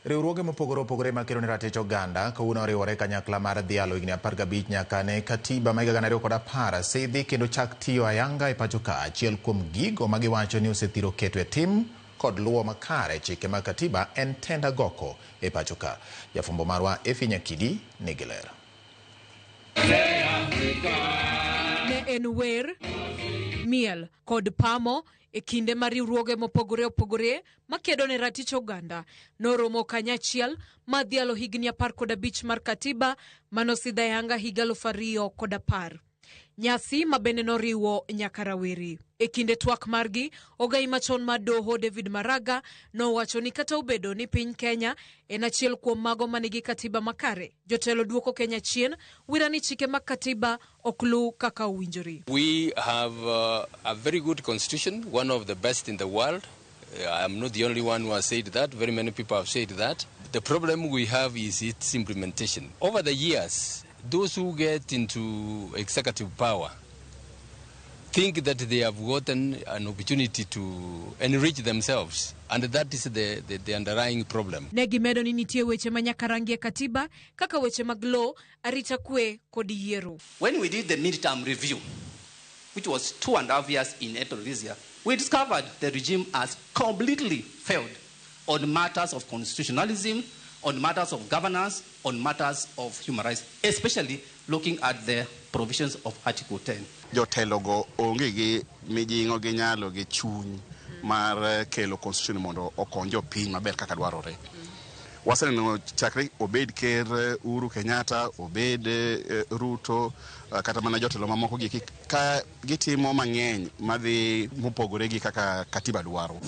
Riwruoge mopogore opogore ma kedone ratich oganda kawuono oriwore kanyakla mar dhialo higni 15 nyaka ne Katiba ma 2010 sidhi kendo chak tiyo ayanga e pacho ka. Achiel kuom gigo ma giwacho ni osethiro keto e tim kod luwo makare chike mag Katiba en tenda goko e pacho ka. Jafumbo marwa Nyakidi nigi ler. Ne en wer, miel kod pamo e kinde ma riwruoge mopogore opogore makedo ne ratich oganda noromo kanyachiel madhialo higni 15 mar Katiba manosidha ayanga higa 2010. Nyasi mabende noriwo nyaka rawere. E kinde twak margi, ogai machon mar doho David Maraga nowacho ni kata obedo ni piny Kenya en achiel kuom mago manigi katiba makare, jotelo duoko Kenya chien wira ni chike mag katiba ok luw kaka owinjore. We have a very good constitution, one of the best in the world. I'm not the only one who has said that. Very many people have said that. The problem we have is its implementation. Over the years, those who get into executive power think that they have gotten an opportunity to enrich themselves, and that is the underlying problem. Negimedo ni nitie weche manyaka rangi katiba kaka weche mag law, arita kwe kod yiero. When we did the midterm review, which was 2.5 years in April this year, we discovered the regime has completely failed on matters of constitutionalism, on matters of governance, on matters of human rights, especially looking at the provisions of Article 10. Jotelogo onge gi mijingo gi nyalo gi chuny mar kelo constitution mondo okonjo piny maber kaka dwarore. Waseneno chakre obed ker Uhuru Kenyatta, obed Ruto, kata mana jotelo mamoko gi ka gitimo mang'eny madhi mopogore gi kaka katiba dwaro.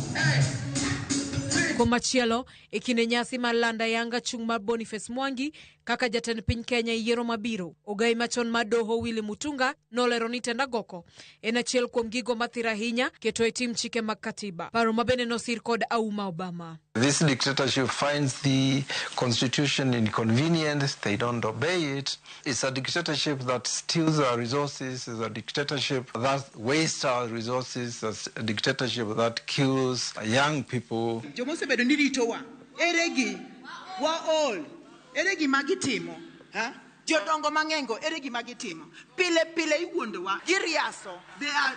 Komachielo, e kinde nyasi mar landa yanga chung mar Boniface Mwangi kaka jatend piny Kenya yiero mabiro, ogai machon mar doho Willy Mutunga nolero ni tenda goko en achiel kuom gigo mathira ahinya keto e tim chike mag katiba. Paro mabende nosir kod Auma Obama. This dictatorship finds the constitution inconvenient, they don't obey it. It's a dictatorship that steals our resources, it's a dictatorship that wastes our resources, it's a dictatorship that kills young people. Jomosebedo ni ritowa, eregi, wa all, eregi magitimo, ha? Jodongo mang'engo, eregi magitimo. Pile iwuondowa, giriaso, they are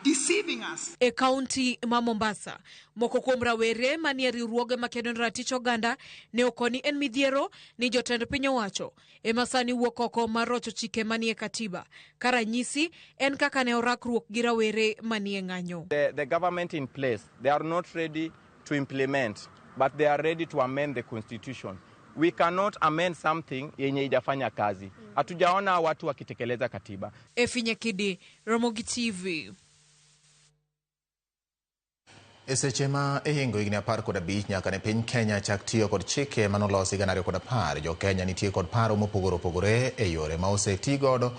deceiving us. E kaunti ma Mombasa, moko kuom rawere manie riwruoge makedo ne ratich oganda ne okoni en midhiero ni jotend piny owacho ema sani wuok oko mar rocho chike manie katiba. Karanyisi en kaka ne orakruok gi rawere manie ng'anyo. The government in place, they are not ready to implement, but they are ready to amend the constitution. We cannot amend something yenye ijafanya kazi. Hatujaona watu wakitekeleza katiba. Nyakidi, Ramogi TV. Seche ma ihingo higni 15 nyaka ne piny Kenya chak tiyo kod chike manolosi 2010, jo Kenya nitie kod paro mopogore opogore e yore ma osetigodo